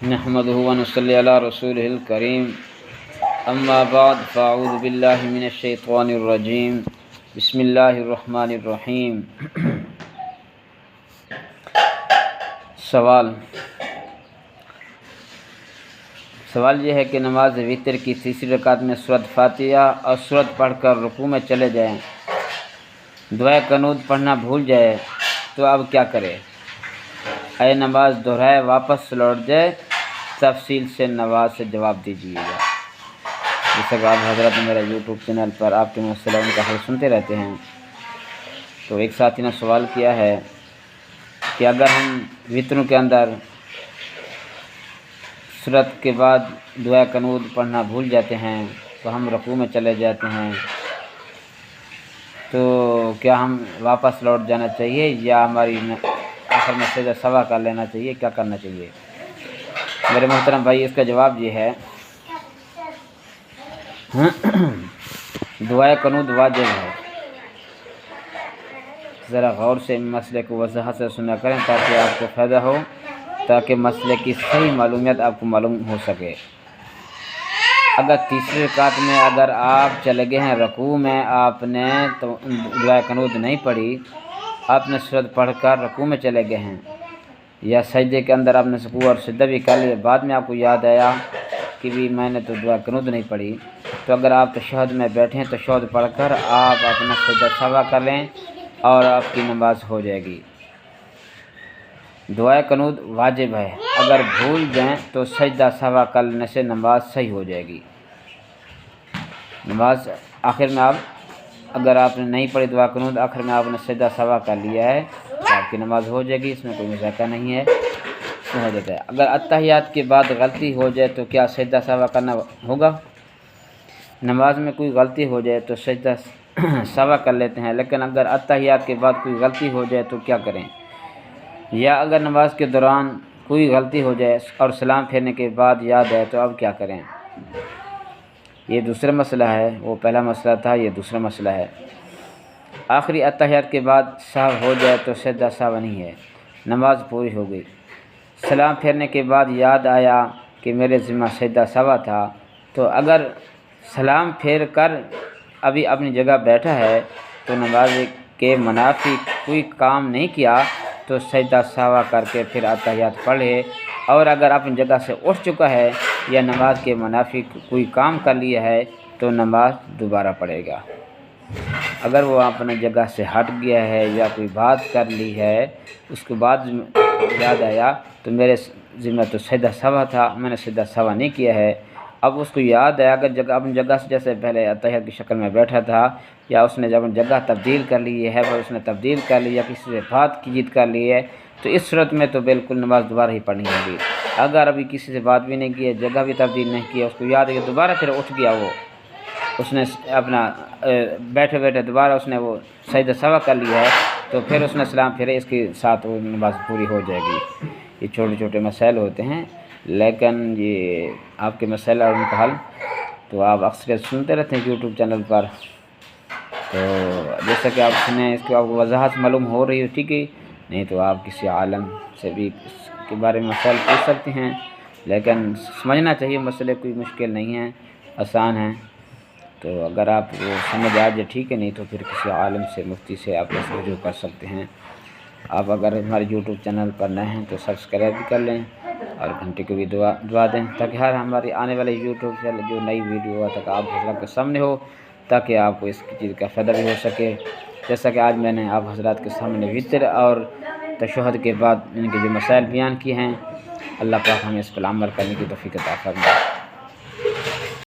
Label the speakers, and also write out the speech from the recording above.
Speaker 1: نحمده ونصلي على رسوله الكريم اما بعد فاعوذ باللہ من الشیطان الرجیم بسم اللہ الرحمن الرحیم۔ سوال یہ ہے کہ نماز وتر کی تیسری رکعت میں سورۃ فاتحہ اور سورت پڑھ کر رکوع میں چلے جائیں، دعائے قنوت پڑھنا بھول جائے تو اب کیا کرے؟ اے نماز دہرائے واپس لوٹ جائے، تفصیل سے نماز سے جواب دیجیے گا۔ جیسا کہ آپ حضرات میرا یوٹیوب چینل پر آپ کے مسئلوں کا حل سنتے رہتے ہیں، تو ایک ساتھی نے سوال کیا ہے کہ اگر ہم وتروں کے اندر سورت کے بعد دعائے قنوت پڑھنا بھول جاتے ہیں تو ہم رکوع میں چلے جاتے ہیں، تو کیا ہم واپس لوٹ جانا چاہیے یا ہماری آخر میں سجدہ سوا کر لینا چاہیے؟ کیا کرنا چاہیے؟ میرے محترم بھائی، اس کا جواب یہ ہے، دعائے قنوت واجب ہے۔ ذرا غور سے مسئلے کو وضاحت سے سنا کریں تاکہ آپ کو فائدہ ہو، تاکہ مسئلے کی صحیح معلومیت آپ کو معلوم ہو سکے۔ اگر تیسری رکعت میں اگر آپ چلے گئے ہیں رکوع میں، آپ نے تو دعائے قنوت نہیں پڑھی، آپ نے سورت پڑھ کر رکوع میں چلے گئے ہیں، یا سجدے کے اندر آپ نے سکوع اور سجدہ بھی کر لیا، بعد میں آپ کو یاد آیا کہ بھی میں نے تو دعا قنوت نہیں پڑھی، تو اگر آپ تشہد میں بیٹھیں تو تشہد پڑھ کر آپ اپنا سجدہ سوا کر لیں اور آپ کی نماز ہو جائے گی۔ دعائے قنوت واجب ہے، اگر بھول جائیں تو سجدہ سوا کرنے سے نماز صحیح ہو جائے گی۔ نماز آخر میں اگر آپ نے نہیں پڑھی دعا قنوت، آخر میں آپ نے سجدہ سوا کر لیا ہے تو آپ کی نماز ہو جائے گی، اس میں کوئی مذاکرہ نہیں ہے، ہو جاتا ہے۔ اگر اتحیات کے بعد غلطی ہو جائے تو کیا سجدہ سوا کرنا ہوگا؟ نماز میں کوئی غلطی ہو جائے تو سجدہ سوا کر لیتے ہیں، لیکن اگر اتحیات کے بعد کوئی غلطی ہو جائے تو کیا کریں؟ یا اگر نماز کے دوران کوئی غلطی ہو جائے اور سلام پھیرنے کے بعد یاد آئے تو اب کیا کریں؟ یہ دوسرا مسئلہ ہے، وہ پہلا مسئلہ تھا، یہ دوسرا مسئلہ ہے۔ آخری اتحیات کے بعد سہو ہو جائے تو سجدہ سہو نہیں ہے، نماز پوری ہو گئی۔ سلام پھیرنے کے بعد یاد آیا کہ میرے ذمہ سجدہ سہو تھا، تو اگر سلام پھیر کر ابھی اپنی جگہ بیٹھا ہے تو نماز کے منافی کوئی کام نہیں کیا تو سجدہ سہو کر کے پھر اتحیات پڑھے، اور اگر اپنی جگہ سے اٹھ چکا ہے یا نماز کے منافی کوئی کام کر لیا ہے تو نماز دوبارہ پڑھے گا۔ اگر وہ اپنے جگہ سے ہٹ گیا ہے یا کوئی بات کر لی ہے، اس کے بعد یاد آیا تو میرے ذمہ تو سجدہ سہو تھا، میں نے سجدہ سہو نہیں کیا ہے، اب اس کو یاد آیا اگر اپنی جگہ سے جیسے پہلے اتحیات کی شکل میں بیٹھا تھا، یا اس نے جب اپنی جگہ تبدیل کر لی ہے، وہ اس نے تبدیل کر لی یا کسی سے بات کی جیت کر لی ہے، تو اس صورت میں تو بالکل نماز دوبارہ ہی پڑھنی ہوگی۔ اگر ابھی کسی سے بات بھی نہیں کی ہے، جگہ بھی تبدیل نہیں کی ہے، اس کو یاد ہے کہ دوبارہ پھر اٹھ گیا، اس نے اپنا بیٹھے بیٹھے دوبارہ اس نے وہ سجدہ سہو کر لیا ہے، تو پھر اس نے سلام پھیرے، اس کے ساتھ وہ نماز پوری ہو جائے گی۔ یہ چھوٹے چھوٹے مسائل ہوتے ہیں، لیکن یہ آپ کے مسائل اور ان کا حل تو آپ اکثر سنتے رہتے ہیں یوٹیوب چینل پر، تو جیسا کہ آپ سنیں اس کی آپ کو وضاحت معلوم ہو رہی ہو، ٹھیک ہے، نہیں تو آپ کسی عالم سے بھی اس کے بارے میں مسائل پوچھ سکتے ہیں، لیکن سمجھنا چاہیے مسئلے کوئی مشکل نہیں ہیں، آسان ہیں، تو اگر آپ وہ سمجھ آ جائے ٹھیک ہے، نہیں تو پھر کسی عالم سے مفتی سے آپ اس رجوع کر سکتے ہیں۔ آپ اگر ہمارے یوٹیوب چینل پر نئے ہیں تو سبسکرائب بھی کر لیں اور گھنٹی کو بھی دبا دیں، تاکہ ہر ہماری آنے والے یوٹیوب چینل جو نئی ویڈیو تک آپ حضرات کے سامنے ہو، تاکہ آپ کو اس کی چیز کا فائدہ بھی ہو سکے۔ جیسا کہ آج میں نے آپ حضرات کے سامنے وتر اور تشہد کے بعد ان کے جو مسائل بیان کیے ہیں، اللہ پاک ہمیں اس پر عمل کرنے کی توفیق عطا فرمائے۔